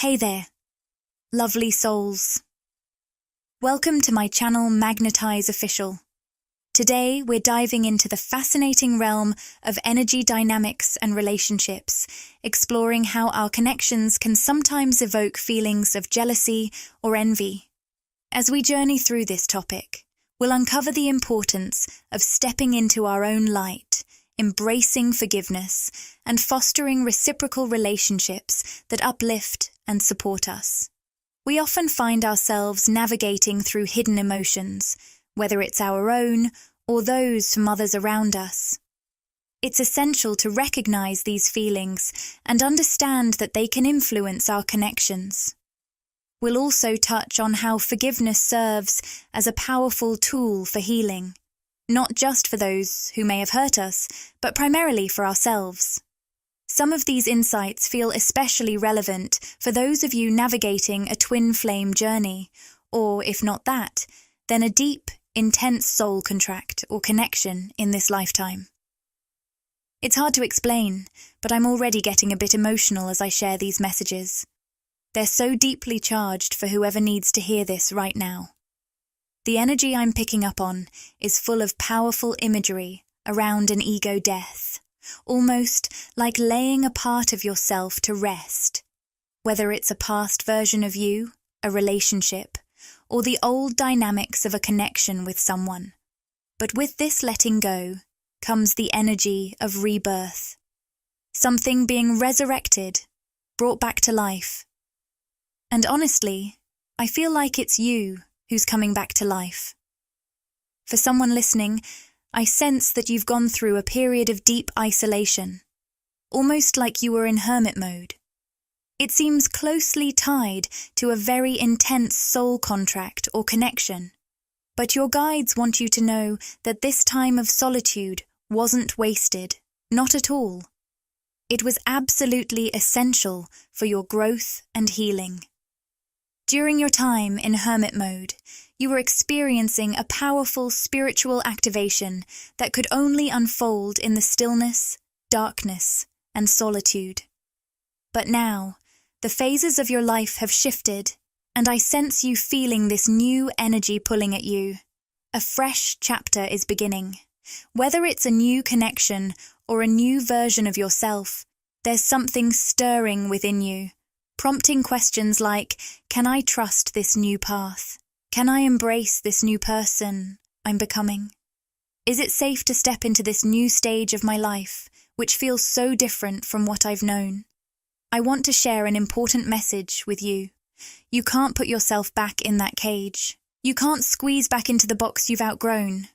Hey there, lovely souls. Welcome to my channel Magnetize Official. Today we're diving into the fascinating realm of energy dynamics and relationships, exploring how our connections can sometimes evoke feelings of jealousy or envy. As we journey through this topic, we'll uncover the importance of stepping into our own light, embracing forgiveness, and fostering reciprocal relationships that uplift and support us. We often find ourselves navigating through hidden emotions, whether it's our own or those from others around us. It's essential to recognize these feelings and understand that they can influence our connections. We'll also touch on how forgiveness serves as a powerful tool for healing, not just for those who may have hurt us, but primarily for ourselves. Some of these insights feel especially relevant for those of you navigating a twin flame journey, or if not that, then a deep, intense soul contract or connection in this lifetime. It's hard to explain, but I'm already getting a bit emotional as I share these messages. They're so deeply charged for whoever needs to hear this right now. The energy I'm picking up on is full of powerful imagery around an ego death, almost like laying a part of yourself to rest, whether it's a past version of you, a relationship, or the old dynamics of a connection with someone. But with this letting go comes the energy of rebirth, something being resurrected, brought back to life. And honestly, I feel like it's you who's coming back to life. For someone listening, I sense that you've gone through a period of deep isolation, almost like you were in hermit mode. It seems closely tied to a very intense soul contract or connection, but your guides want you to know that this time of solitude wasn't wasted, not at all. It was absolutely essential for your growth and healing. During your time in hermit mode, you were experiencing a powerful spiritual activation that could only unfold in the stillness, darkness, and solitude. But now, the phases of your life have shifted, and I sense you feeling this new energy pulling at you. A fresh chapter is beginning. Whether it's a new connection or a new version of yourself, there's something stirring within you, prompting questions like, can I trust this new path? Can I embrace this new person I'm becoming? Is it safe to step into this new stage of my life, which feels so different from what I've known? I want to share an important message with you. You can't put yourself back in that cage. You can't squeeze back into the box you've outgrown.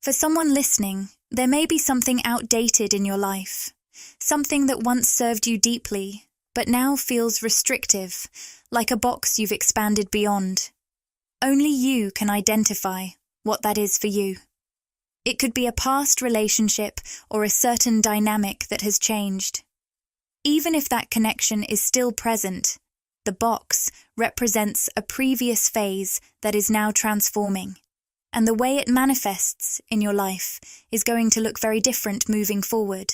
For someone listening, there may be something outdated in your life, something that once served you deeply, but now feels restrictive, like a box you've expanded beyond. Only you can identify what that is for you. It could be a past relationship or a certain dynamic that has changed. Even if that connection is still present, the box represents a previous phase that is now transforming, and the way it manifests in your life is going to look very different moving forward.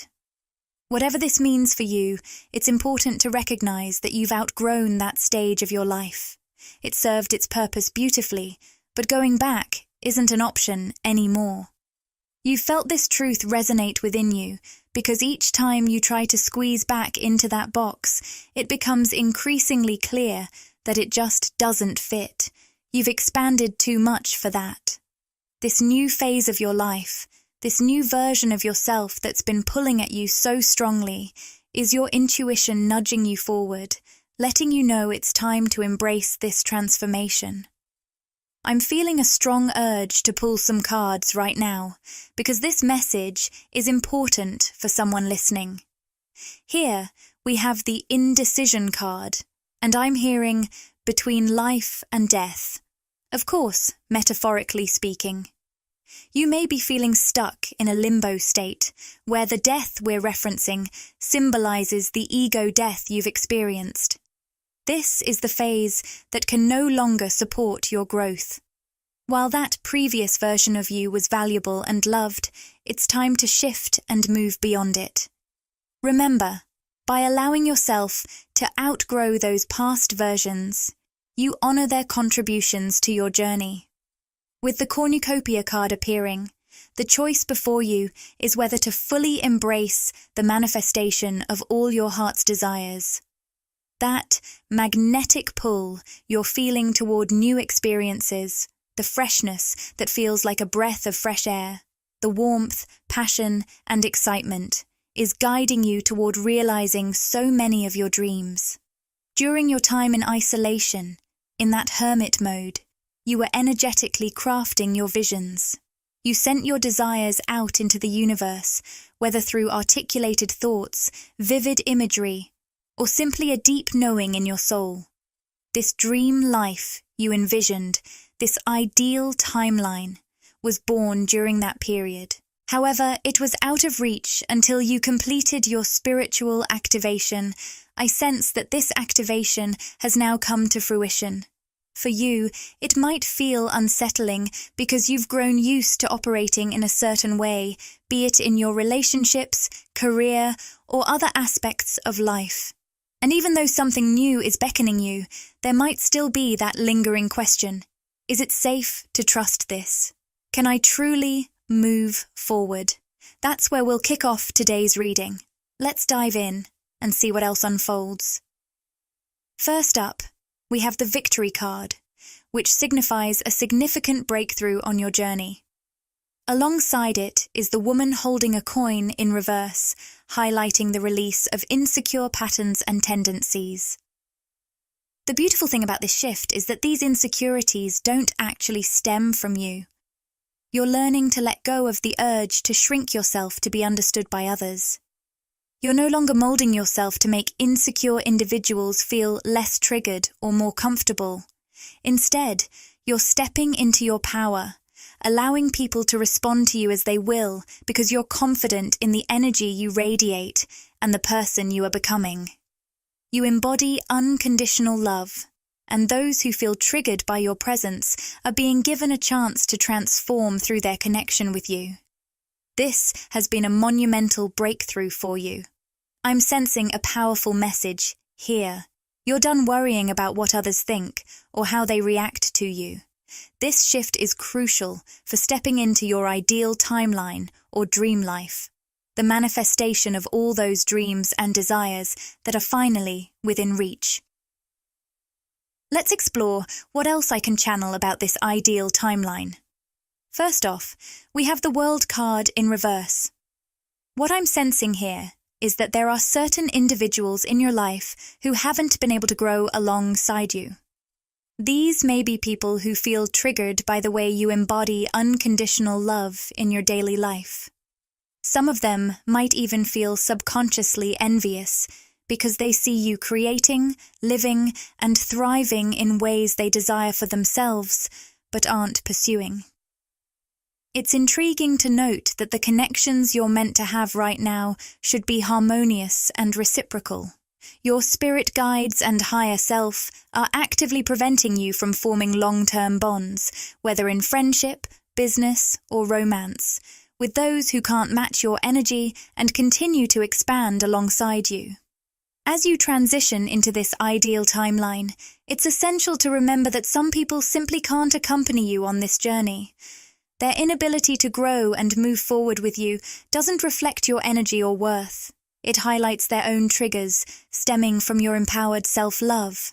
Whatever this means for you, it's important to recognize that you've outgrown that stage of your life. It served its purpose beautifully, but going back isn't an option anymore. You've felt this truth resonate within you because each time you try to squeeze back into that box, it becomes increasingly clear that it just doesn't fit. You've expanded too much for that. This new phase of your life, this new version of yourself that's been pulling at you so strongly, is your intuition nudging you forward, letting you know it's time to embrace this transformation. I'm feeling a strong urge to pull some cards right now, because this message is important for someone listening. Here, we have the indecision card, and I'm hearing between life and death. Of course, metaphorically speaking. You may be feeling stuck in a limbo state, where the death we're referencing symbolizes the ego death you've experienced. This is the phase that can no longer support your growth. While that previous version of you was valuable and loved, it's time to shift and move beyond it. Remember, By allowing yourself to outgrow those past versions, you honor their contributions to your journey. With the cornucopia card appearing, the choice before you is whether to fully embrace the manifestation of all your heart's desires. That magnetic pull you're feeling toward new experiences, the freshness that feels like a breath of fresh air, the warmth, passion, and excitement is guiding you toward realizing so many of your dreams. During your time in isolation, in that hermit mode, you were energetically crafting your visions. You sent your desires out into the universe, whether through articulated thoughts, vivid imagery, or simply a deep knowing in your soul. This dream life you envisioned, this ideal timeline, was born during that period. However, it was out of reach until you completed your spiritual activation. I sense that this activation has now come to fruition. For you, it might feel unsettling because you've grown used to operating in a certain way, be it in your relationships, career, or other aspects of life. And even though something new is beckoning you, there might still be that lingering question. Is it safe to trust this? Can I truly move forward? That's where we'll kick off today's reading. Let's dive in and see what else unfolds. First up, we have the Victory card, which signifies a significant breakthrough on your journey. Alongside it is the woman holding a coin in reverse, highlighting the release of insecure patterns and tendencies. The beautiful thing about this shift is that these insecurities don't actually stem from you. You're learning to let go of the urge to shrink yourself to be understood by others. You're no longer molding yourself to make insecure individuals feel less triggered or more comfortable. Instead, you're stepping into your power, allowing people to respond to you as they will because you're confident in the energy you radiate and the person you are becoming. You embody unconditional love, and those who feel triggered by your presence are being given a chance to transform through their connection with you. This has been a monumental breakthrough for you. I'm sensing a powerful message here. You're done worrying about what others think or how they react to you. This shift is crucial for stepping into your ideal timeline or dream life, the manifestation of all those dreams and desires that are finally within reach. Let's explore what else I can channel about this ideal timeline. First off, we have the World card in reverse. What I'm sensing here is that there are certain individuals in your life who haven't been able to grow alongside you. These may be people who feel triggered by the way you embody unconditional love in your daily life. Some of them might even feel subconsciously envious because they see you creating, living, and thriving in ways they desire for themselves, but aren't pursuing. It's intriguing to note that the connections you're meant to have right now should be harmonious and reciprocal. Your spirit guides and higher self are actively preventing you from forming long-term bonds, whether in friendship, business, or romance, with those who can't match your energy and continue to expand alongside you. As you transition into this ideal timeline, it's essential to remember that some people simply can't accompany you on this journey. Their inability to grow and move forward with you doesn't reflect your energy or worth. It highlights their own triggers, stemming from your empowered self-love.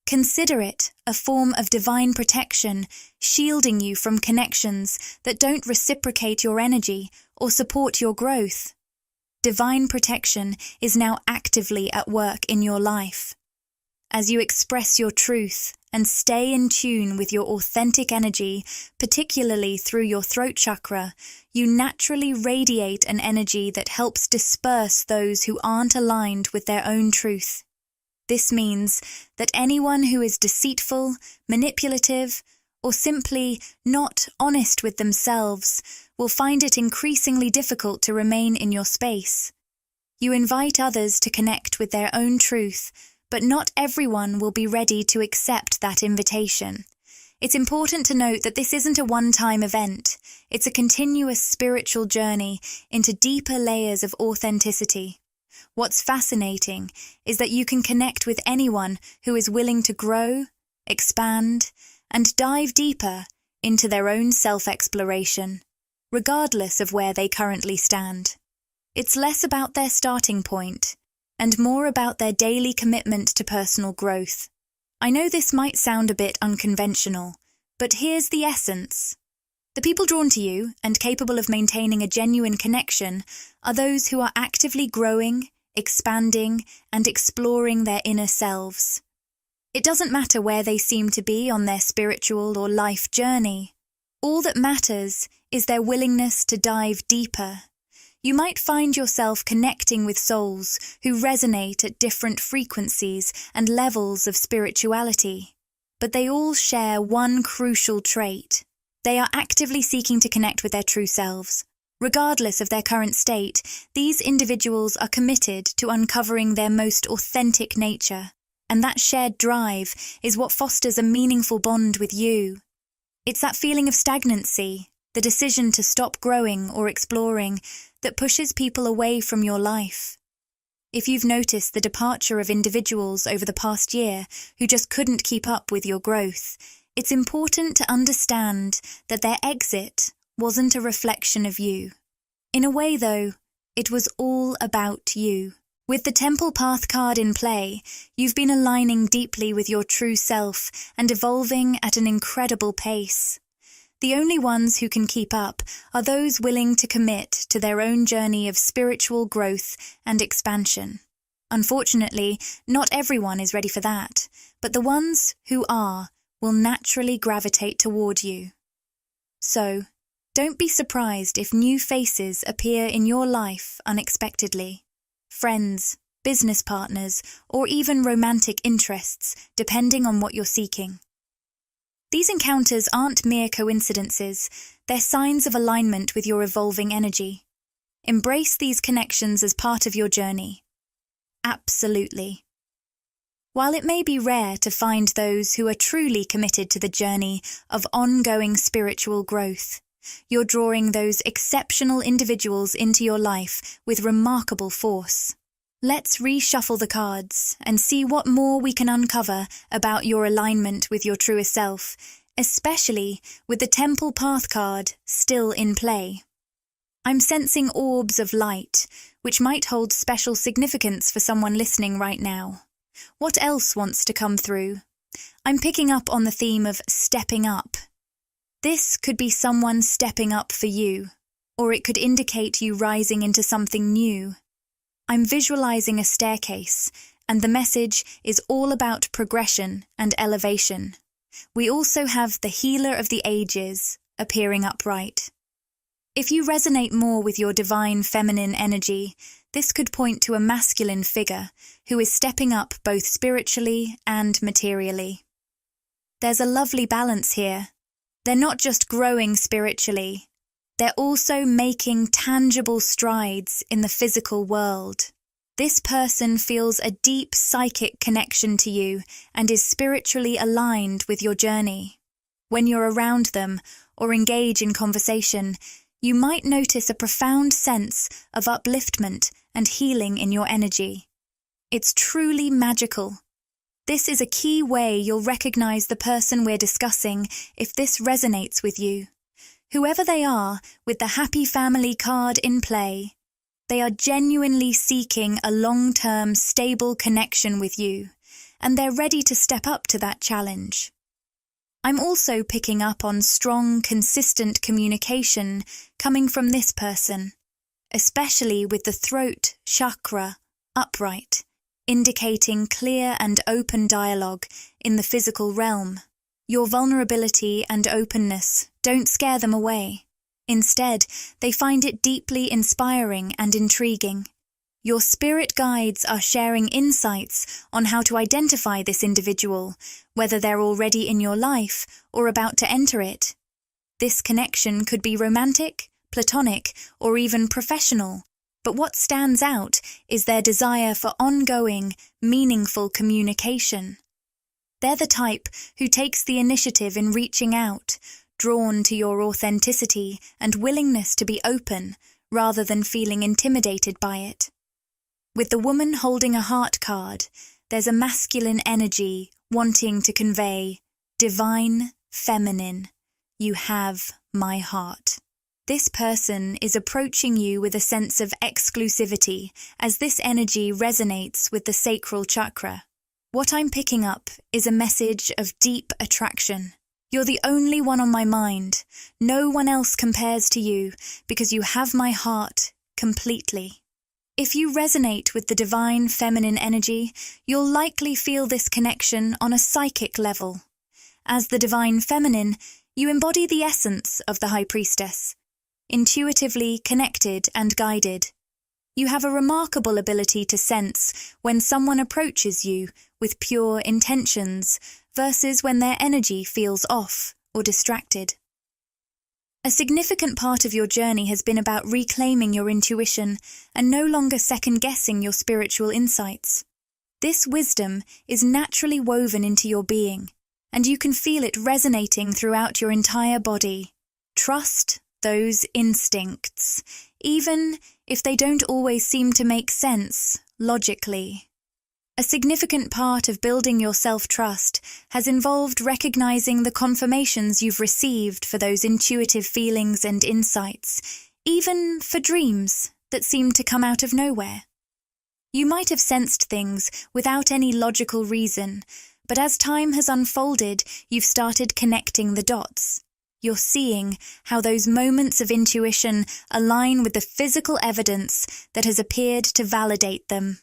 Consider it a form of divine protection, shielding you from connections that don't reciprocate your energy or support your growth. Divine protection is now actively at work in your life. As you express your truth and stay in tune with your authentic energy, particularly through your throat chakra, you naturally radiate an energy that helps disperse those who aren't aligned with their own truth. This means that anyone who is deceitful, manipulative, or simply not honest with themselves will find it increasingly difficult to remain in your space. You invite others to connect with their own truth, but not everyone will be ready to accept that invitation. It's important to note that this isn't a one-time event. It's a continuous spiritual journey into deeper layers of authenticity. What's fascinating is that you can connect with anyone who is willing to grow, expand, and dive deeper into their own self-exploration, regardless of where they currently stand. It's less about their starting point and more about their daily commitment to personal growth. I know this might sound a bit unconventional, but here's the essence. The people drawn to you and capable of maintaining a genuine connection are those who are actively growing, expanding, and exploring their inner selves. It doesn't matter where they seem to be on their spiritual or life journey. All that matters is their willingness to dive deeper. You might find yourself connecting with souls who resonate at different frequencies and levels of spirituality, but they all share one crucial trait. They are actively seeking to connect with their true selves. Regardless of their current state, these individuals are committed to uncovering their most authentic nature, and that shared drive is what fosters a meaningful bond with you. It's that feeling of stagnancy, the decision to stop growing or exploring, that pushes people away from your life. If you've noticed the departure of individuals over the past year who just couldn't keep up with your growth, it's important to understand that their exit wasn't a reflection of you. In a way, though, it was all about you. With the Temple Path card in play, you've been aligning deeply with your true self and evolving at an incredible pace. The only ones who can keep up are those willing to commit to their own journey of spiritual growth and expansion. Unfortunately, not everyone is ready for that, but the ones who are will naturally gravitate toward you. So, don't be surprised if new faces appear in your life unexpectedly. Friends, business partners, or even romantic interests, depending on what you're seeking. These encounters aren't mere coincidences, they're signs of alignment with your evolving energy. Embrace these connections as part of your journey. Absolutely. While it may be rare to find those who are truly committed to the journey of ongoing spiritual growth, you're drawing those exceptional individuals into your life with remarkable force. Let's reshuffle the cards and see what more we can uncover about your alignment with your truest self, especially with the Temple Path card still in play. I'm sensing orbs of light, which might hold special significance for someone listening right now. What else wants to come through? I'm picking up on the theme of stepping up. This could be someone stepping up for you, or it could indicate you rising into something new. I'm visualizing a staircase, and the message is all about progression and elevation. We also have the Healer of the Ages appearing upright. If you resonate more with your divine feminine energy, this could point to a masculine figure who is stepping up both spiritually and materially. There's a lovely balance here. They're not just growing spiritually, they're also making tangible strides in the physical world. This person feels a deep psychic connection to you and is spiritually aligned with your journey. When you're around them or engage in conversation, you might notice a profound sense of upliftment and healing in your energy. It's truly magical. This is a key way you'll recognize the person we're discussing if this resonates with you. Whoever they are, with the Happy Family card in play, they are genuinely seeking a long-term, stable connection with you, and they're ready to step up to that challenge. I'm also picking up on strong, consistent communication coming from this person, especially with the throat chakra upright, indicating clear and open dialogue in the physical realm. Your vulnerability and openness don't scare them away. Instead, they find it deeply inspiring and intriguing. Your spirit guides are sharing insights on how to identify this individual, whether they're already in your life or about to enter it. This connection could be romantic, platonic, or even professional, but what stands out is their desire for ongoing, meaningful communication. They're the type who takes the initiative in reaching out, drawn to your authenticity and willingness to be open rather than feeling intimidated by it. With the woman holding a heart card, there's a masculine energy wanting to convey, divine, feminine, you have my heart. This person is approaching you with a sense of exclusivity as this energy resonates with the sacral chakra. What I'm picking up is a message of deep attraction. You're the only one on my mind. No one else compares to you because you have my heart completely. If you resonate with the divine feminine energy, you'll likely feel this connection on a psychic level. As the divine feminine, you embody the essence of the High Priestess, intuitively connected and guided. You have a remarkable ability to sense when someone approaches you with pure intentions versus when their energy feels off or distracted. A significant part of your journey has been about reclaiming your intuition and no longer second-guessing your spiritual insights. This wisdom is naturally woven into your being, and you can feel it resonating throughout your entire body. Trust those instincts, even if they don't always seem to make sense logically. A significant part of building your self-trust has involved recognizing the confirmations you've received for those intuitive feelings and insights, even for dreams that seem to come out of nowhere. You might have sensed things without any logical reason, but as time has unfolded, you've started connecting the dots. You're seeing how those moments of intuition align with the physical evidence that has appeared to validate them.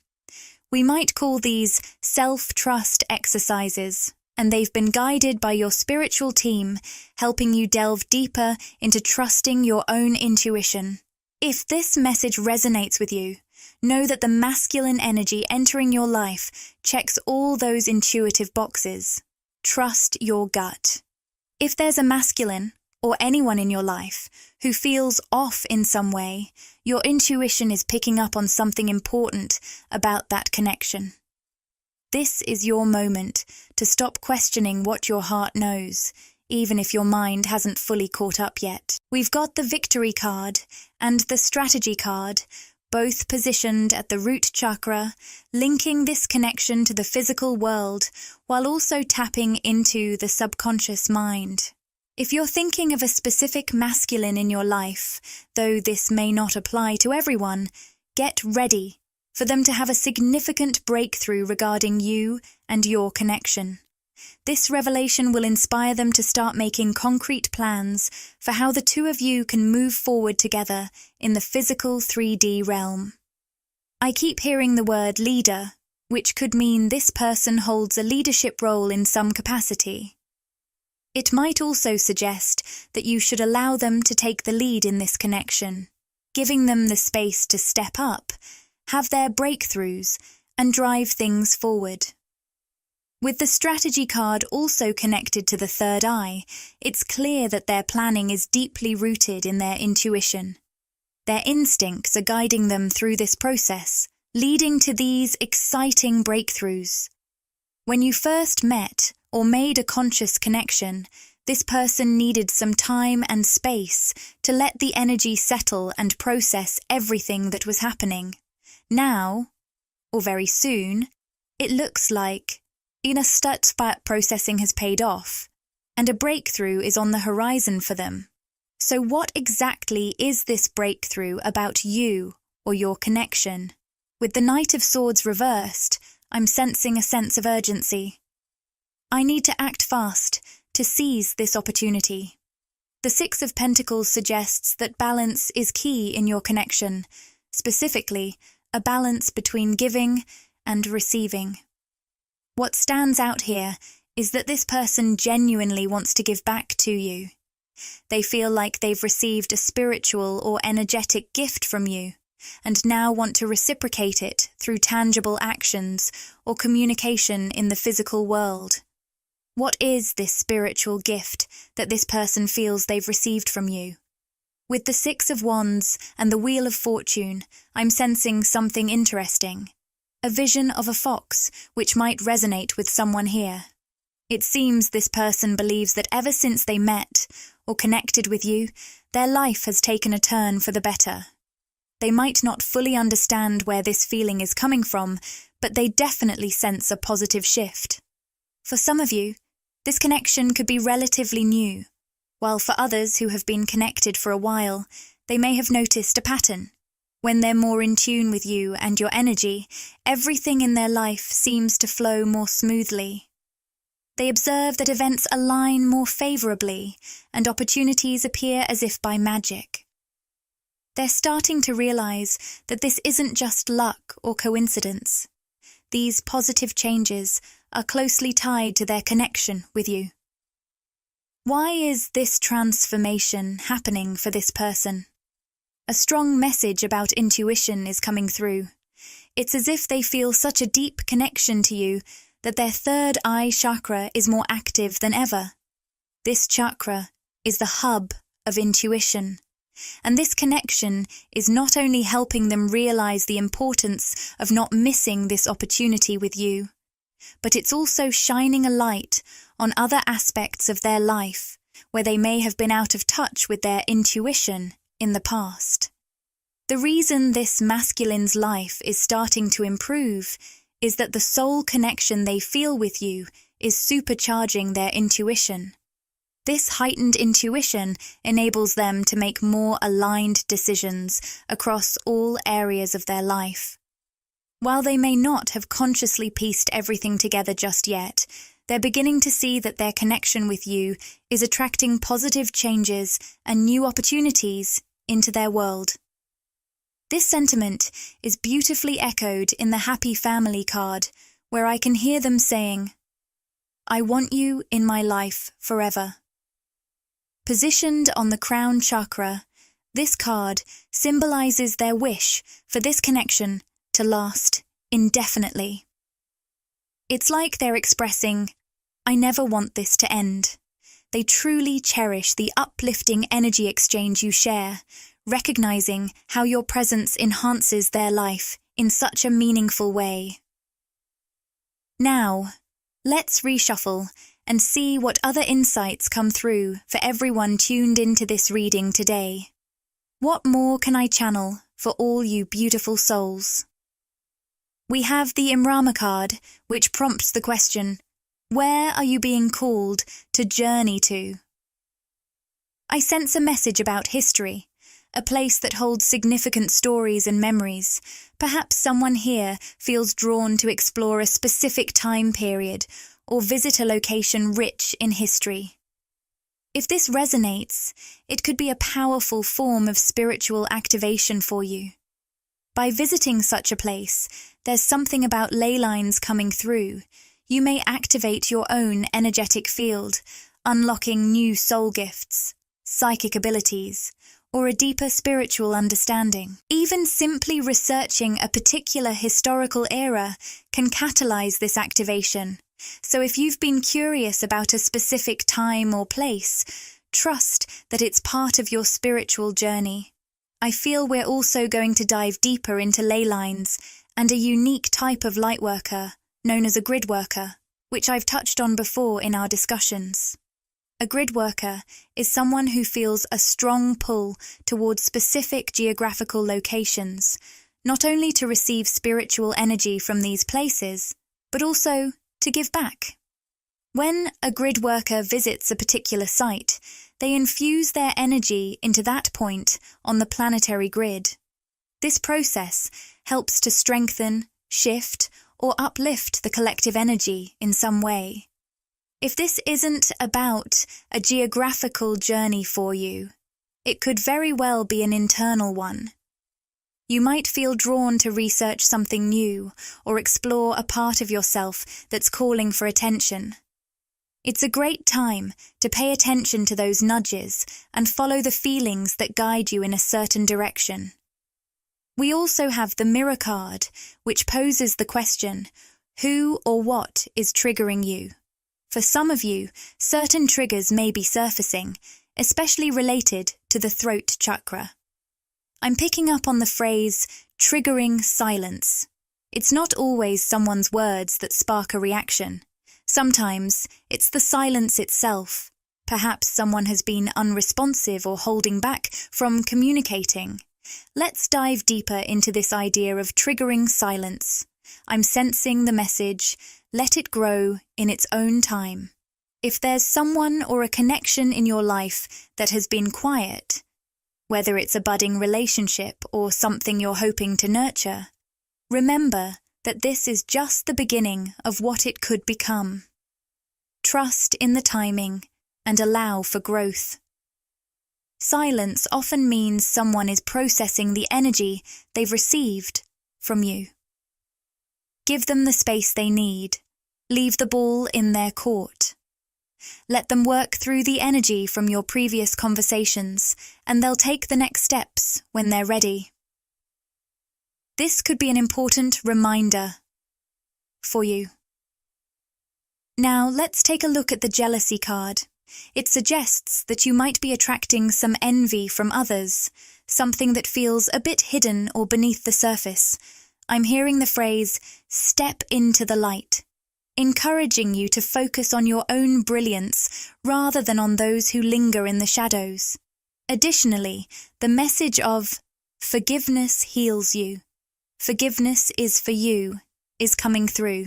We might call these self-trust exercises, and they've been guided by your spiritual team, helping you delve deeper into trusting your own intuition. If this message resonates with you, know that the masculine energy entering your life checks all those intuitive boxes. Trust your gut. If there's a masculine, or anyone in your life, who feels off in some way, your intuition is picking up on something important about that connection. This is your moment to stop questioning what your heart knows, even if your mind hasn't fully caught up yet. We've got the victory card and the strategy card, both positioned at the root chakra, linking this connection to the physical world while also tapping into the subconscious mind. If you're thinking of a specific masculine in your life, though this may not apply to everyone, get ready for them to have a significant breakthrough regarding you and your connection. This revelation will inspire them to start making concrete plans for how the two of you can move forward together in the physical 3D realm. I keep hearing the word leader, which could mean this person holds a leadership role in some capacity. It might also suggest that you should allow them to take the lead in this connection, giving them the space to step up, have their breakthroughs, and drive things forward. With the strategy card also connected to the third eye, it's clear that their planning is deeply rooted in their intuition. Their instincts are guiding them through this process, leading to these exciting breakthroughs. When you first met or made a conscious connection, this person needed some time and space to let the energy settle and process everything that was happening. Now, or very soon, it looks like processing has paid off, and a breakthrough is on the horizon for them. So what exactly is this breakthrough about you or your connection? With the Knight of Swords reversed, I'm sensing a sense of urgency. I need to act fast to seize this opportunity. The Six of Pentacles suggests that balance is key in your connection, specifically a balance between giving and receiving. What stands out here is that this person genuinely wants to give back to you. They feel like they've received a spiritual or energetic gift from you, and now want to reciprocate it through tangible actions or communication in the physical world. What is this spiritual gift that this person feels they've received from you? With the Six of Wands and the Wheel of Fortune, I'm sensing something interesting. A vision of a fox, which might resonate with someone here. It seems this person believes that ever since they met or connected with you, their life has taken a turn for the better. They might not fully understand where this feeling is coming from, but they definitely sense a positive shift. For some of you, this connection could be relatively new, while for others who have been connected for a while, they may have noticed a pattern. When they're more in tune with you and your energy, everything in their life seems to flow more smoothly. They observe that events align more favorably and opportunities appear as if by magic. They're starting to realize that this isn't just luck or coincidence. These positive changes are closely tied to their connection with you. Why is this transformation happening for this person? A strong message about intuition is coming through. It's as if they feel such a deep connection to you that their third eye chakra is more active than ever. This chakra is the hub of intuition. And this connection is not only helping them realize the importance of not missing this opportunity with you, but it's also shining a light on other aspects of their life where they may have been out of touch with their intuition in the past. The reason this masculine's life is starting to improve is that the soul connection they feel with you is supercharging their intuition. This heightened intuition enables them to make more aligned decisions across all areas of their life. While they may not have consciously pieced everything together just yet, they're beginning to see that their connection with you is attracting positive changes and new opportunities into their world. This sentiment is beautifully echoed in the Happy Family card, where I can hear them saying, "I want you in my life forever." Positioned on the crown chakra, this card symbolizes their wish for this connection to last indefinitely. It's like they're expressing, "I never want this to end." They truly cherish the uplifting energy exchange you share, recognizing how your presence enhances their life in such a meaningful way. Now, let's reshuffle and see what other insights come through for everyone tuned into this reading today. What more can I channel for all you beautiful souls? We have the Imrama card, which prompts the question, where are you being called to journey to? I sense a message about history, a place that holds significant stories and memories. Perhaps someone here feels drawn to explore a specific time period or visit a location rich in history. If this resonates, it could be a powerful form of spiritual activation for you. By visiting such a place, there's something about ley lines coming through. You may activate your own energetic field, unlocking new soul gifts, psychic abilities, or a deeper spiritual understanding. Even simply researching a particular historical era can catalyze this activation. So if you've been curious about a specific time or place, trust that it's part of your spiritual journey. I feel we're also going to dive deeper into ley lines and a unique type of lightworker known as a grid worker, which I've touched on before in our discussions. A grid worker is someone who feels a strong pull towards specific geographical locations, not only to receive spiritual energy from these places, but also to give back. When a grid worker visits a particular site, they infuse their energy into that point on the planetary grid. This process helps to strengthen, shift, or uplift the collective energy in some way. If this isn't about a geographical journey for you, it could very well be an internal one. You might feel drawn to research something new or explore a part of yourself that's calling for attention. It's a great time to pay attention to those nudges and follow the feelings that guide you in a certain direction. We also have the mirror card, which poses the question, who or what is triggering you? For some of you, certain triggers may be surfacing, especially related to the throat chakra. I'm picking up on the phrase, triggering silence. It's not always someone's words that spark a reaction. Sometimes it's the silence itself. Perhaps someone has been unresponsive or holding back from communicating, Let's dive deeper into this idea of triggering silence. I'm sensing the message, let it grow in its own time. If there's someone or a connection in your life that has been quiet, whether it's a budding relationship or something you're hoping to nurture, remember that this is just the beginning of what it could become. Trust in the timing and allow for growth. Silence often means someone is processing the energy they've received from you. Give them the space they need. Leave the ball in their court. Let them work through the energy from your previous conversations, and they'll take the next steps when they're ready. This could be an important reminder for you. Now, let's take a look at the jealousy card. It suggests that you might be attracting some envy from others, something that feels a bit hidden or beneath the surface. I'm hearing the phrase, step into the light, encouraging you to focus on your own brilliance rather than on those who linger in the shadows. Additionally, the message of forgiveness heals you, forgiveness is for you, is coming through.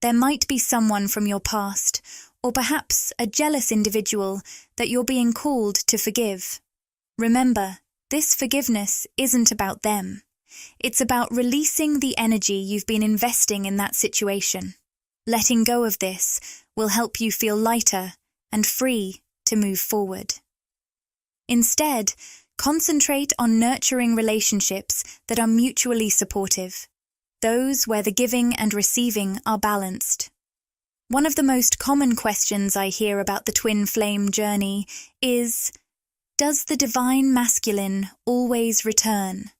There might be someone from your past, or perhaps a jealous individual that you're being called to forgive. Remember, this forgiveness isn't about them. It's about releasing the energy you've been investing in that situation. Letting go of this will help you feel lighter and free to move forward. Instead, concentrate on nurturing relationships that are mutually supportive, those where the giving and receiving are balanced. One of the most common questions I hear about the twin flame journey is, does the divine masculine always return?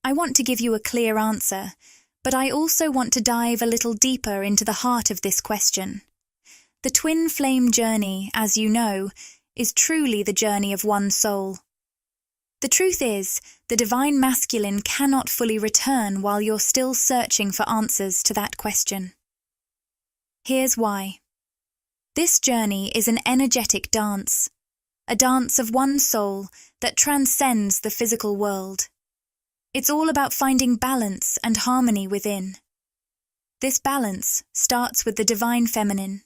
I want to give you a clear answer, but I also want to dive a little deeper into the heart of this question. The twin flame journey, as you know, is truly the journey of one soul. The truth is, the divine masculine cannot fully return while you're still searching for answers to that question. Here's why. This journey is an energetic dance, a dance of one soul that transcends the physical world. It's all about finding balance and harmony within. This balance starts with the divine feminine.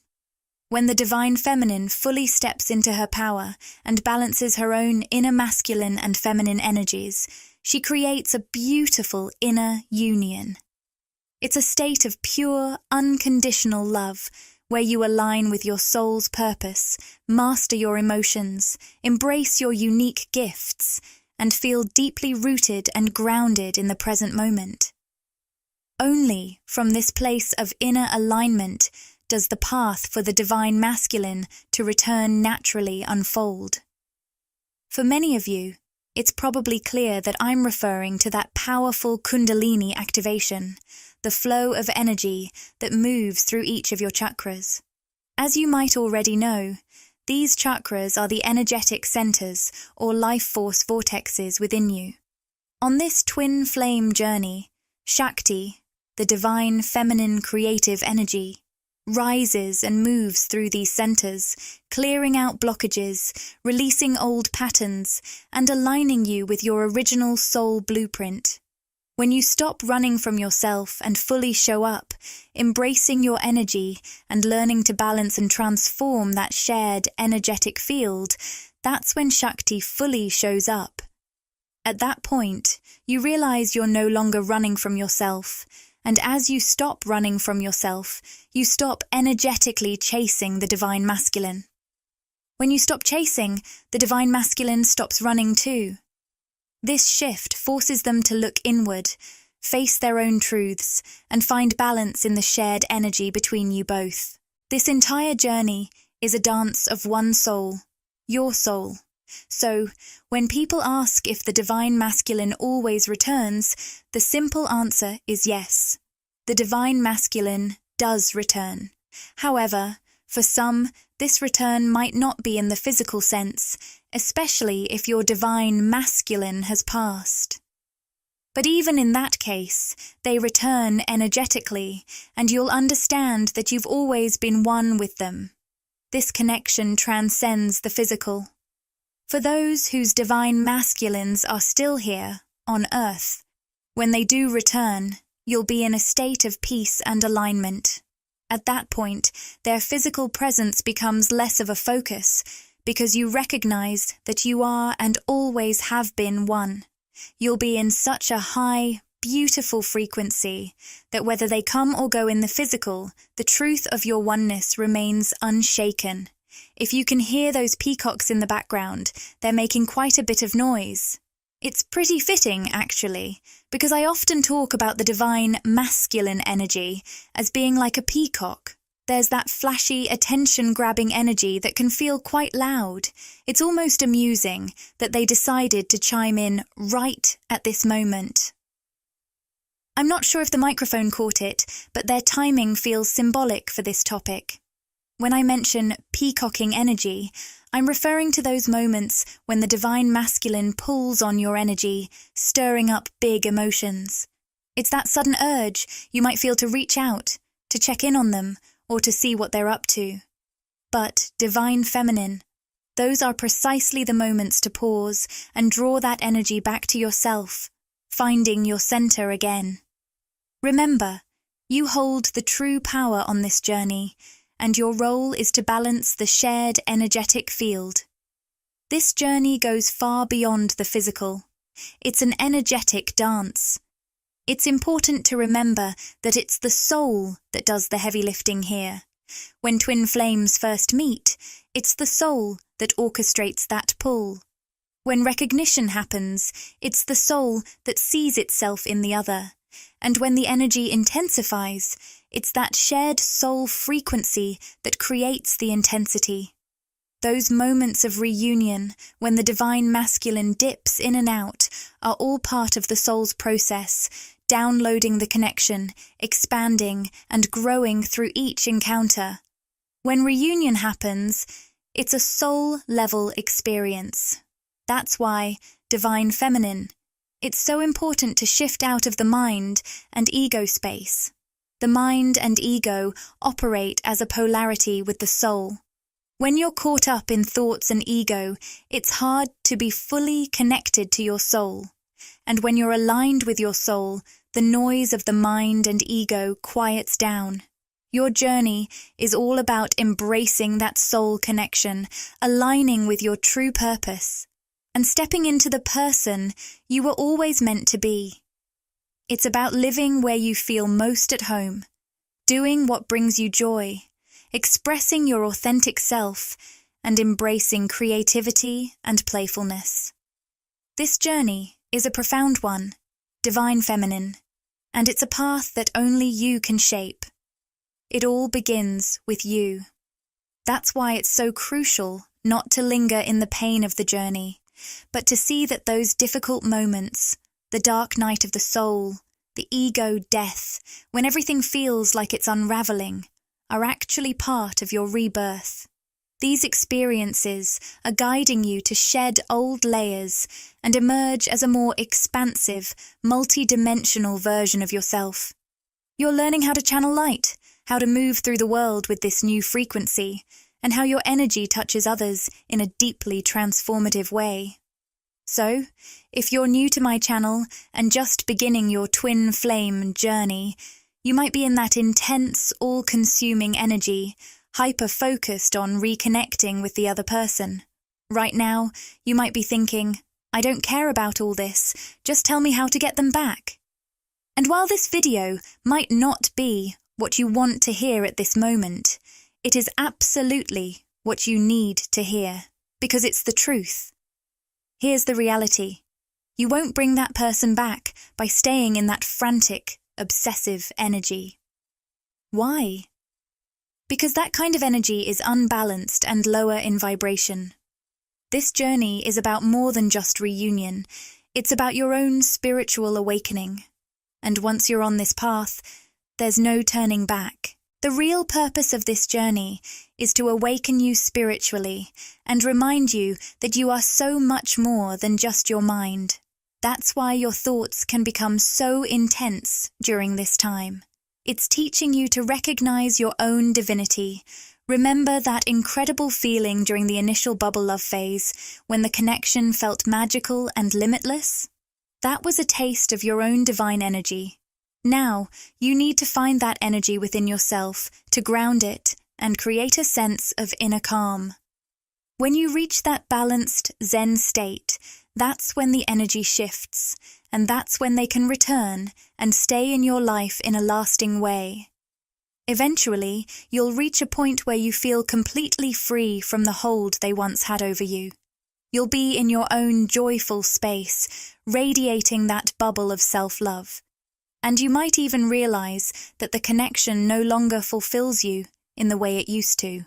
When the divine feminine fully steps into her power and balances her own inner masculine and feminine energies, she creates a beautiful inner union. It's a state of pure, unconditional love, where you align with your soul's purpose, master your emotions, embrace your unique gifts, and feel deeply rooted and grounded in the present moment. Only from this place of inner alignment does the path for the divine masculine to return naturally unfold. For many of you, it's probably clear that I'm referring to that powerful Kundalini activation, the flow of energy that moves through each of your chakras. As you might already know, these chakras are the energetic centers or life force vortexes within you. On this twin flame journey, Shakti, the divine feminine creative energy, rises and moves through these centers, clearing out blockages, releasing old patterns, and aligning you with your original soul blueprint. When you stop running from yourself and fully show up, embracing your energy and learning to balance and transform that shared energetic field, that's when Shakti fully shows up. At that point, you realize you're no longer running from yourself, and as you stop running from yourself, you stop energetically chasing the divine masculine. When you stop chasing, the divine masculine stops running too. This shift forces them to look inward, face their own truths, and find balance in the shared energy between you both. This entire journey is a dance of one soul, your soul. So, when people ask if the divine masculine always returns, the simple answer is yes. The divine masculine does return. However, for some, this return might not be in the physical sense, especially if your divine masculine has passed. But even in that case, they return energetically, and you'll understand that you've always been one with them. This connection transcends the physical. For those whose divine masculines are still here, on Earth, when they do return, you'll be in a state of peace and alignment. At that point, their physical presence becomes less of a focus, because you recognize that you are and always have been one. You'll be in such a high, beautiful frequency that whether they come or go in the physical, the truth of your oneness remains unshaken. If you can hear those peacocks in the background, they're making quite a bit of noise. It's pretty fitting, actually, because I often talk about the divine masculine energy as being like a peacock. There's that flashy, attention-grabbing energy that can feel quite loud. It's almost amusing that they decided to chime in right at this moment. I'm not sure if the microphone caught it, but their timing feels symbolic for this topic. When I mention peacocking energy, I'm referring to those moments when the divine masculine pulls on your energy, stirring up big emotions. It's that sudden urge you might feel to reach out, to check in on them, or to see what they're up to. But divine feminine, those are precisely the moments to pause and draw that energy back to yourself, finding your center again. Remember, you hold the true power on this journey, and your role is to balance the shared energetic field. This journey goes far beyond the physical. It's an energetic dance. It's important to remember that it's the soul that does the heavy lifting here. When twin flames first meet, it's the soul that orchestrates that pull. When recognition happens, it's the soul that sees itself in the other. And when the energy intensifies, it's that shared soul frequency that creates the intensity. Those moments of reunion, when the divine masculine dips in and out, are all part of the soul's process, downloading the connection, expanding and growing through each encounter. When reunion happens, it's a soul-level experience. That's why divine feminine. It's so important to shift out of the mind and ego space. The mind and ego operate as a polarity with the soul. When you're caught up in thoughts and ego, it's hard to be fully connected to your soul. And when you're aligned with your soul, the noise of the mind and ego quiets down. Your journey is all about embracing that soul connection, aligning with your true purpose, and stepping into the person you were always meant to be. It's about living where you feel most at home, doing what brings you joy, expressing your authentic self, and embracing creativity and playfulness. This journey is a profound one, divine feminine, and it's a path that only you can shape. It all begins with you. That's why it's so crucial not to linger in the pain of the journey, but to see that those difficult moments, the dark night of the soul, the ego death, when everything feels like it's unraveling, are actually part of your rebirth. These experiences are guiding you to shed old layers and emerge as a more expansive, multi-dimensional version of yourself. You're learning how to channel light, how to move through the world with this new frequency, and how your energy touches others in a deeply transformative way. So, if you're new to my channel and just beginning your twin flame journey, you might be in that intense, all-consuming energy, hyper-focused on reconnecting with the other person. Right now, you might be thinking, I don't care about all this, just tell me how to get them back. And while this video might not be what you want to hear at this moment, it is absolutely what you need to hear, because it's the truth. Here's the reality. You won't bring that person back by staying in that frantic, obsessive energy. Why? Because that kind of energy is unbalanced and lower in vibration. This journey is about more than just reunion. It's about your own spiritual awakening. And once you're on this path, there's no turning back. The real purpose of this journey is to awaken you spiritually and remind you that you are so much more than just your mind. That's why your thoughts can become so intense during this time. It's teaching you to recognize your own divinity, Remember that incredible feeling during the initial bubble love phase when the connection felt magical and limitless? That was a taste of your own divine energy. Now, you need to find that energy within yourself to ground it and create a sense of inner calm. When you reach that balanced Zen state, that's when the energy shifts, and that's when they can return and stay in your life in a lasting way. Eventually, you'll reach a point where you feel completely free from the hold they once had over you. You'll be in your own joyful space, radiating that bubble of self-love. And you might even realize that the connection no longer fulfills you in the way it used to.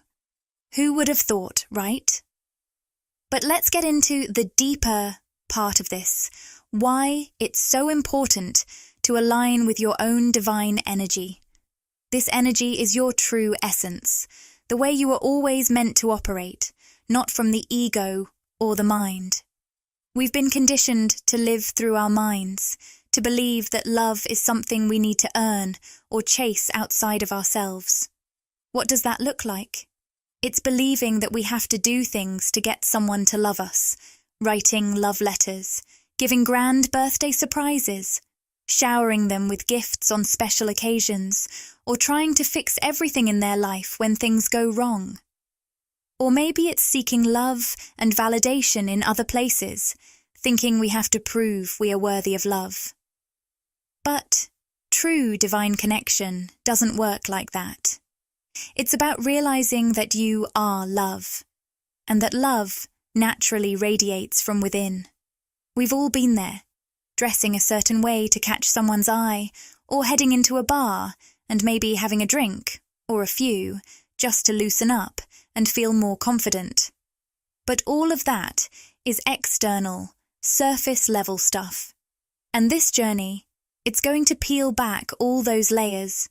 Who would have thought, right? But let's get into the deeper part of this, why it's so important to align with your own divine energy. This energy is your true essence, the way you are always meant to operate, not from the ego or the mind. We've been conditioned to live through our minds, to believe that love is something we need to earn or chase outside of ourselves. What does that look like? It's believing that we have to do things to get someone to love us, writing love letters, giving grand birthday surprises, showering them with gifts on special occasions, or trying to fix everything in their life when things go wrong. Or maybe it's seeking love and validation in other places, thinking we have to prove we are worthy of love. But true divine connection doesn't work like that. It's about realizing that you are love, and that love naturally radiates from within. We've all been there, dressing a certain way to catch someone's eye, or heading into a bar and maybe having a drink, or a few, just to loosen up and feel more confident. But all of that is external, surface-level stuff. And this journey, it's going to peel back all those layers.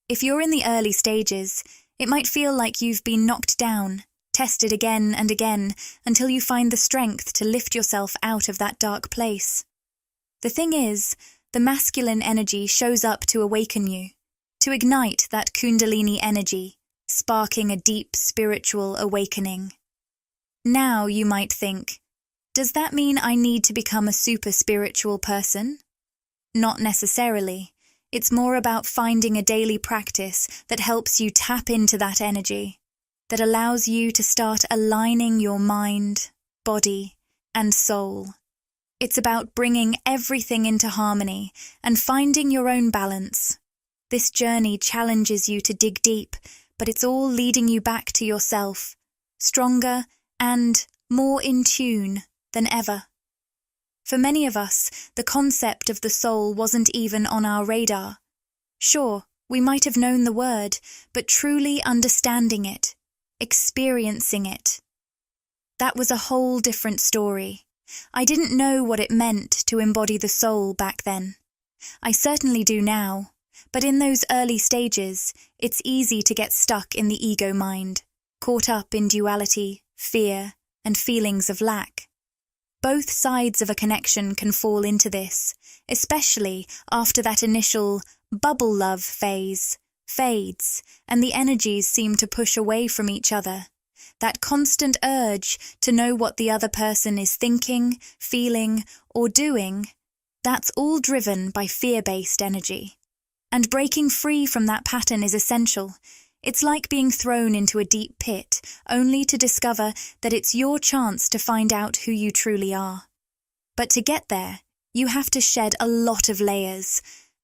If you're in the early stages, it might feel like you've been knocked down, tested again and again, until you find the strength to lift yourself out of that dark place. The thing is, the masculine energy shows up to awaken you, to ignite that kundalini energy, sparking a deep spiritual awakening. Now you might think, does that mean I need to become a super spiritual person? Not necessarily. It's more about finding a daily practice that helps you tap into that energy, that allows you to start aligning your mind, body, and soul. It's about bringing everything into harmony and finding your own balance. This journey challenges you to dig deep, but it's all leading you back to yourself, stronger and more in tune than ever. For many of us, the concept of the soul wasn't even on our radar. Sure, we might have known the word, but truly understanding it, experiencing it, that was a whole different story. I didn't know what it meant to embody the soul back then. I certainly do now, but in those early stages, it's easy to get stuck in the ego mind, caught up in duality, fear, and feelings of lack. Both sides of a connection can fall into this, especially after that initial bubble love phase fades and the energies seem to push away from each other. That constant urge to know what the other person is thinking, feeling, or doing, that's all driven by fear-based energy. And breaking free from that pattern is essential. It's like being thrown into a deep pit, only to discover that it's your chance to find out who you truly are. But to get there, you have to shed a lot of layers,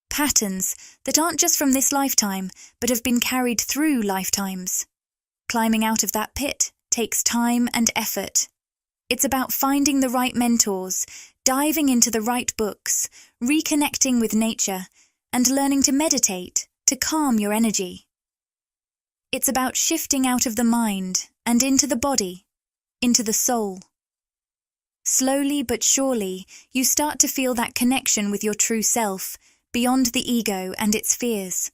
patterns that aren't just from this lifetime, but have been carried through lifetimes. Climbing out of that pit takes time and effort. It's about finding the right mentors, diving into the right books, reconnecting with nature, and learning to meditate to calm your energy. It's about shifting out of the mind and into the body, into the soul. Slowly but surely, you start to feel that connection with your true self, beyond the ego and its fears.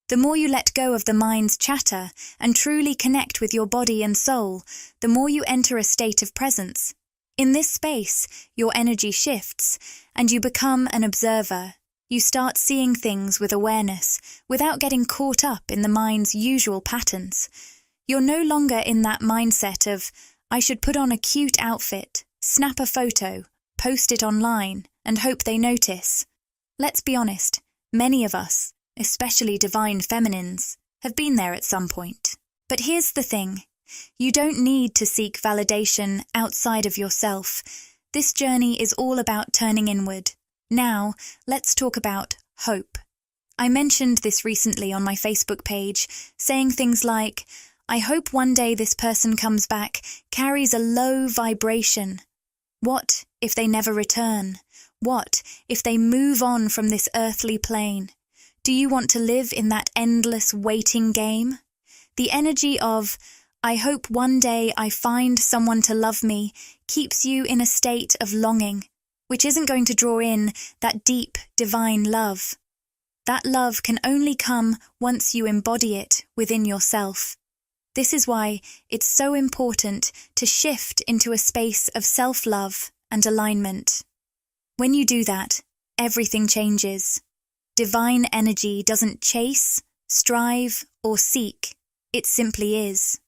The more you let go of the mind's chatter and truly connect with your body and soul, the more you enter a state of presence. In this space, your energy shifts, and you become an observer. You start seeing things with awareness, without getting caught up in the mind's usual patterns. You're no longer in that mindset of, I should put on a cute outfit, snap a photo, post it online, and hope they notice. Let's be honest, many of us, especially divine feminines, have been there at some point. But here's the thing. You don't need to seek validation outside of yourself. This journey is all about turning inward. Now, let's talk about hope. I mentioned this recently on my Facebook page, saying things like, I hope one day this person comes back, carries a low vibration. What if they never return? What if they move on from this earthly plane? Do you want to live in that endless waiting game? The energy of, I hope one day I find someone to love me, keeps you in a state of longing, which isn't going to draw in that deep, divine love. That love can only come once you embody it within yourself. This is why it's so important to shift into a space of self-love and alignment. When you do that, everything changes. Divine energy doesn't chase, strive, or seek. It simply is.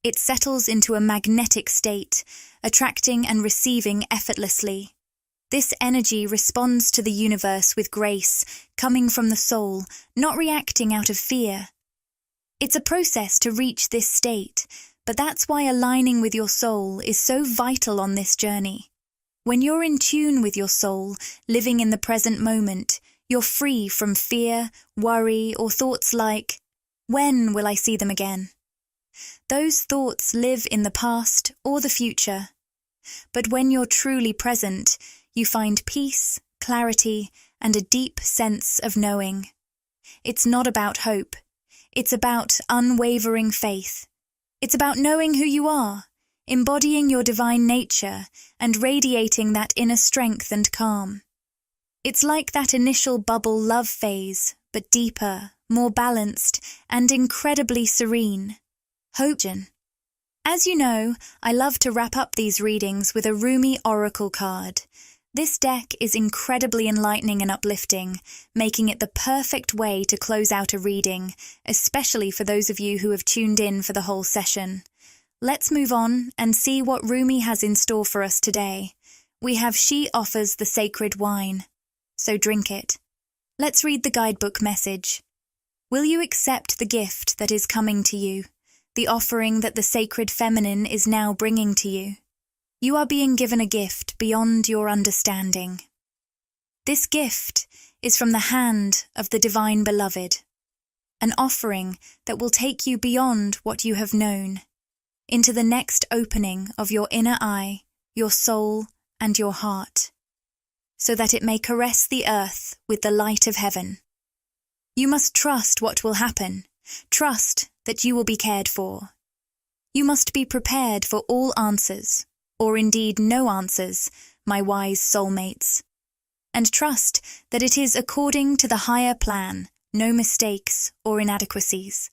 It settles into a magnetic state, attracting and receiving effortlessly. This energy responds to the universe with grace, coming from the soul, not reacting out of fear. It's a process to reach this state, but that's why aligning with your soul is so vital on this journey. When you're in tune with your soul, living in the present moment, you're free from fear, worry, or thoughts like, when will I see them again? Those thoughts live in the past or the future. But when you're truly present, you find peace, clarity, and a deep sense of knowing. It's not about hope. It's about unwavering faith. It's about knowing who you are, embodying your divine nature, and radiating that inner strength and calm. It's like that initial bubble love phase, but deeper, more balanced, and incredibly serene. Hope. As you know, I love to wrap up these readings with a Rumi oracle card. This deck is incredibly enlightening and uplifting, making it the perfect way to close out a reading, especially for those of you who have tuned in for the whole session. Let's move on and see what Rumi has in store for us today. We have She offers the sacred wine, so drink it. Let's read the guidebook message. Will you accept the gift that is coming to you, the offering that the sacred feminine is now bringing to you? You are being given a gift beyond your understanding. This gift is from the hand of the Divine Beloved, an offering that will take you beyond what you have known, into the next opening of your inner eye, your soul, and your heart, so that it may caress the earth with the light of heaven. You must trust what will happen, trust that you will be cared for. You must be prepared for all answers, or indeed no answers, my wise soulmates. And trust that it is according to the higher plan, no mistakes or inadequacies.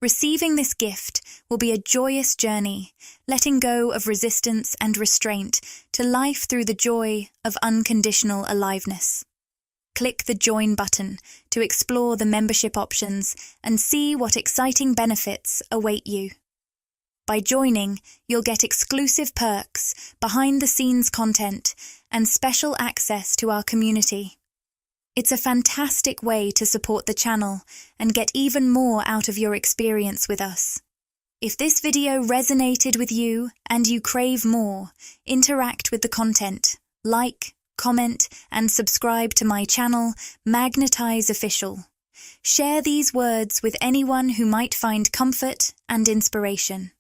Receiving this gift will be a joyous journey, letting go of resistance and restraint to life through the joy of unconditional aliveness. Click the Join button to explore the membership options and see what exciting benefits await you. By joining, you'll get exclusive perks, behind-the-scenes content, and special access to our community. It's a fantastic way to support the channel and get even more out of your experience with us. If this video resonated with you and you crave more, interact with the content, like, comment, and subscribe to my channel, Magnetize Official. Share these words with anyone who might find comfort and inspiration.